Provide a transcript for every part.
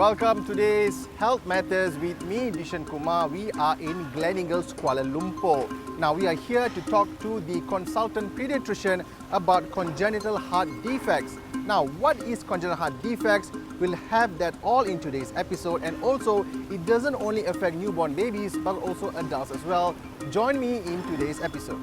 welcome to today's Health Matters with me, Dishan Kumar. We are in Gleneagles, Kuala Lumpur. Now we are here to talk to the consultant pediatrician about congenital heart defects. Now, what is congenital heart defects? We'll have that all in today's episode, and also it doesn't only affect newborn babies but also adults as well. Join me in today's episode.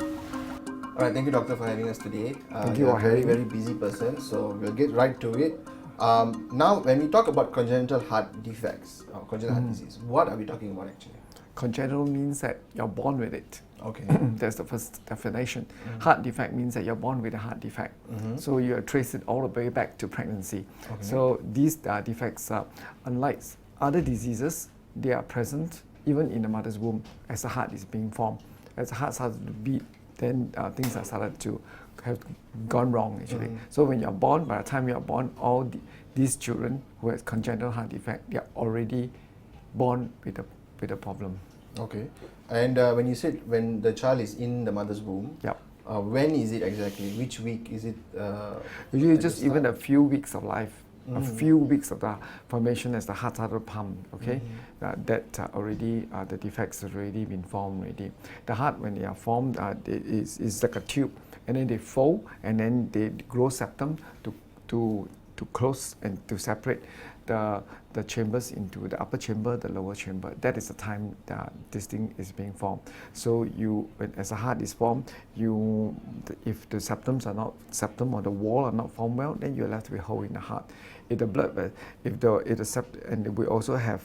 All right, thank you, doctor, for having us today. Thank you. You're a very busy person, so we'll get right to it. Now, when we talk about congenital heart defects or congenital heart disease, what are we talking about actually? Congenital means that you're born with it. Okay. That's the first definition. Heart defect means that you're born with a heart defect. So you trace it all the way back to pregnancy. Okay. So these defects are, unlike other diseases, they are present even in the mother's womb as the heart is being formed. As the heart starts to beat, then things are started to have gone wrong actually. So when you're born, by the time you're born, all these children who have congenital heart defect, they are already born with a problem. Okay. And when you said when the child is in the mother's womb, Yep. When is it exactly? Which week is it? Usually just even a few weeks of life, a few weeks of the formation as the heart started to pump, okay? That already, the defects have already been formed already. The heart, when they are formed, is like a tube, and then they fold, and then they grow septum to close and to separate the chambers into the upper chamber, the lower chamber. That is the time that this thing is being formed. So as the heart is formed, if the septum or the wall are not formed well, then you're left with a hole in the heart. If the blood, and we also have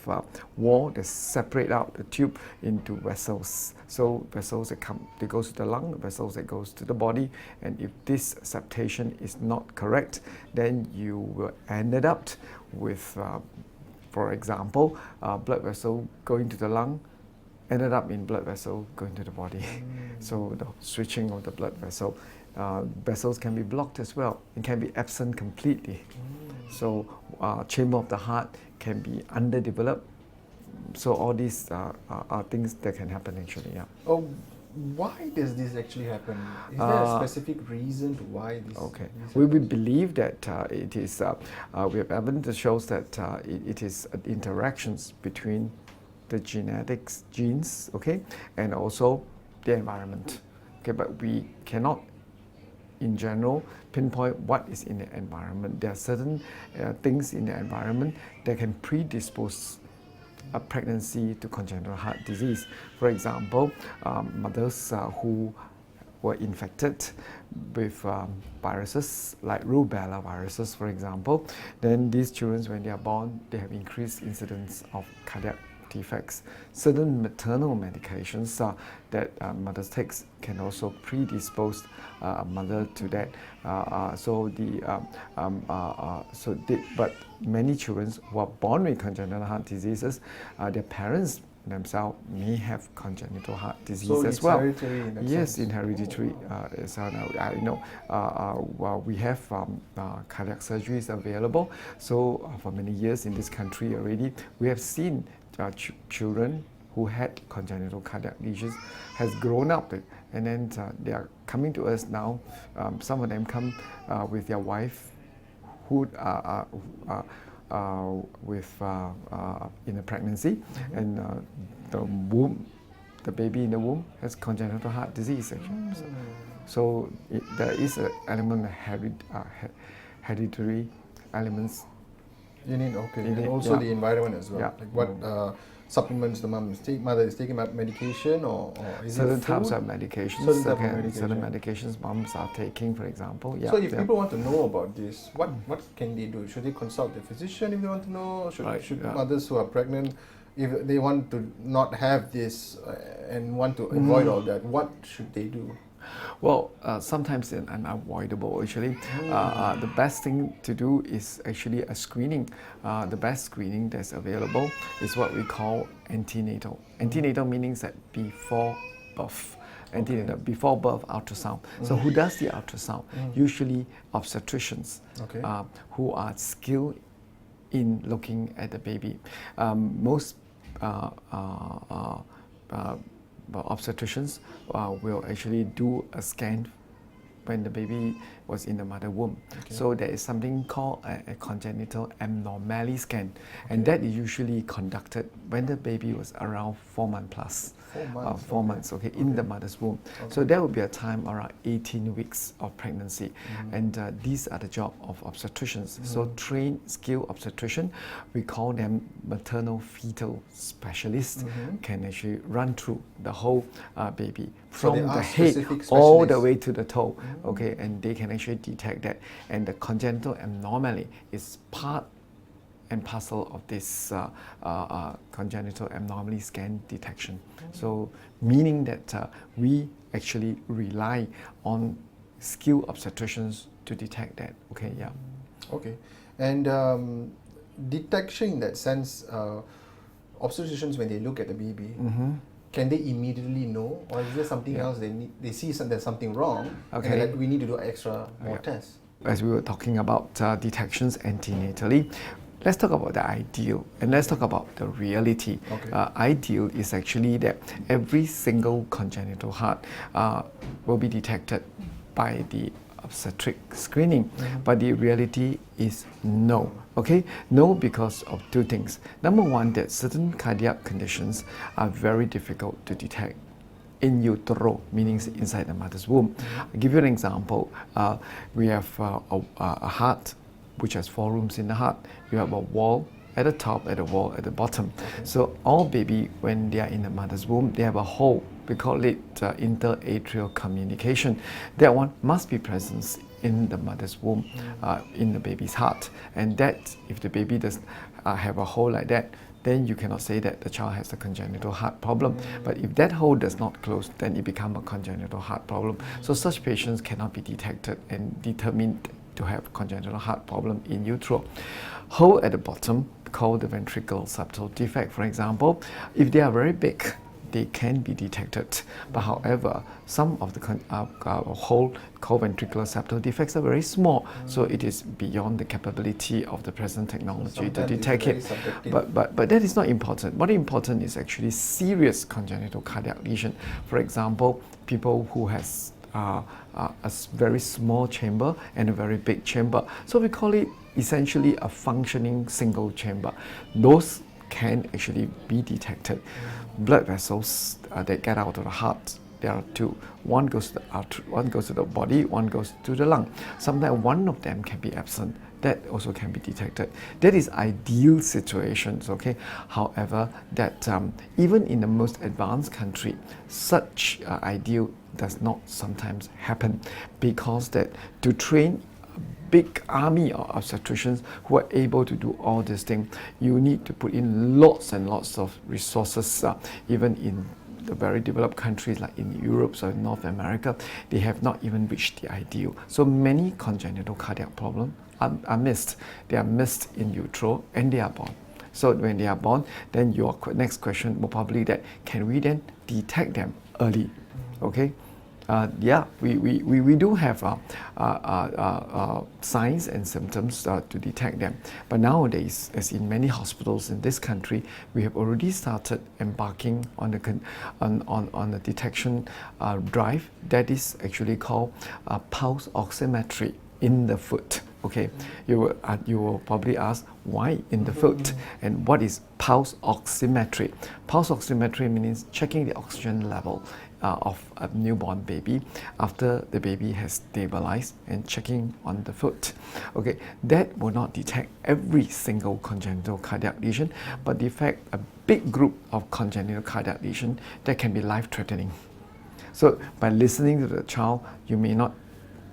wall that separate out the tube into vessels. So vessels that goes to the lung, vessels that goes to the body, and if this septation is not correct, then you will end up with, for example, blood vessel going to the lung, ended up in blood vessel going to the body. So the switching of the blood vessel, vessels can be blocked as well. It can be absent completely. So chamber of the heart can be underdeveloped. So all these are things that can happen actually. Yeah. Oh, why does this actually happen? Is there a specific reason to why this? Okay. This We believe that it is. We have evidence that shows that it is interactions between the genes, okay, and also the environment. Okay, but we cannot, in general, pinpoint what is in the environment. There are certain things in the environment that can predispose a pregnancy to congenital heart disease. For example, mothers who were infected with viruses like rubella viruses, for example, then these children, when they are born, they have increased incidence of cardiac defects. Certain maternal medications that mothers take can also predispose a mother to that. But many children who are born with congenital heart diseases, their parents themselves may have congenital heart disease as well. Hereditary in that Yes, sense? in hereditary. We have cardiac surgeries available. So for many years in this country already, we have seen children who had congenital cardiac lesions has grown up, and then they are coming to us now. Some of them come with their wife who in a pregnancy, and the baby in the womb has congenital heart disease actually. So there is an element of hereditary elements. You need, okay, and also the environment as well. Yeah. Like what supplements the mother is taking, medication or is certain it food? types of medications. Certain medications moms are taking, for example. Yeah. So if people want to know about this, what can they do? Should they consult their physician if they want to know? Should mothers who are pregnant, if they want to not have this and want to avoid all that, what should they do? Well, sometimes it's unavoidable actually. The best thing to do is actually a screening. The best screening that's available is what we call antenatal. Antenatal meaning that before birth. Antenatal, before birth ultrasound. So who does the ultrasound? Usually obstetricians who are skilled in looking at the baby. Most obstetricians will actually do a scan when the baby was in the mother womb. So there is something called a congenital abnormality scan, and that is usually conducted when the baby was around 4 months plus. 4 months. 4 months, in the mother's womb. So there will be a time around 18 weeks of pregnancy, and these are the job of obstetricians. So trained, skilled obstetrician, we call them maternal fetal specialists, can actually run through the whole baby from the head all the way to the toe, and they can actually detect that. And the congenital abnormality is part and parcel of this congenital abnormality scan detection. So meaning that we actually rely on skilled obstetricians to detect that. Okay, and detection in that sense, obstetricians, when they look at the baby, can they immediately know, or is there something else they see there's something wrong, and that we need to do extra more tests? As we were talking about detections antenatally, let's talk about the ideal and let's talk about the reality. Ideal is actually that every single congenital heart will be detected by the obstetric screening, but the reality is no. No, because of two things. Number one, that certain cardiac conditions are very difficult to detect in utero, meaning inside the mother's womb. I'll give you an example. We have a heart which has 4 rooms in the heart. You have a wall at the top, at the wall at the bottom. So all baby, when they are in the mother's womb, they have a hole. We call it interatrial communication. That one must be present in the mother's womb, in the baby's heart. And that, if the baby does have a hole like that, then you cannot say that the child has a congenital heart problem. But if that hole does not close, then it becomes a congenital heart problem. So such patients cannot be detected and determined to have congenital heart problem in utero. Hole at the bottom, called the ventricular septal defect, for example, if they are very big, they can be detected. But however, some of the hole called ventricular septal defects are very small, so it is beyond the capability of the present technology to detect it. But that is not important. What is important is actually serious congenital cardiac lesion. For example, people who has a very small chamber and a very big chamber. So we call it essentially a functioning single chamber. Those can actually be detected. Blood vessels that get out of the heart, there are 2. One goes to the artery, one goes to the body, one goes to the lung. Sometimes one of them can be absent. That also can be detected. That is ideal situations. However, that even in the most advanced country, such ideal does not sometimes happen, because that to train a big army of obstetricians who are able to do all these things, you need to put in lots and lots of resources. Even in the very developed countries like in Europe or in North America, they have not even reached the ideal. So many congenital cardiac problems are missed. They are missed in utero and they are born. So when they are born, then your next question will probably that, can we then detect them early? We do have signs and symptoms to detect them. But nowadays, as in many hospitals in this country, we have already started embarking on the detection drive that is actually called pulse oximetry in the foot. You will probably ask, why in the foot? And what is pulse oximetry? Pulse oximetry means checking the oxygen level of a newborn baby after the baby has stabilized, and checking on the foot. That will not detect every single congenital cardiac lesion, but detect a big group of congenital cardiac lesion that can be life-threatening. So by listening to the child, you may not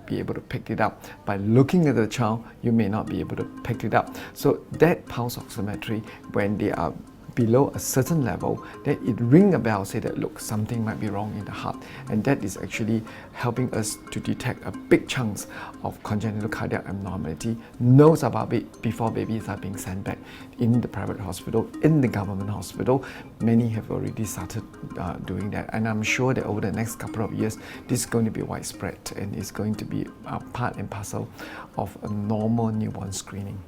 be able to pick it up. By looking at the child, you may not be able to pick it up. So that pulse oximetry, when they are below a certain level, that it ring a bell, say that look, something might be wrong in the heart, and that is actually helping us to detect a big chunks of congenital cardiac abnormality, knows about it before babies are being sent back in the private hospital, in the government hospital. Many have already started doing that, and I'm sure that over the next couple of years, this is going to be widespread and it's going to be part and parcel of a normal newborn screening.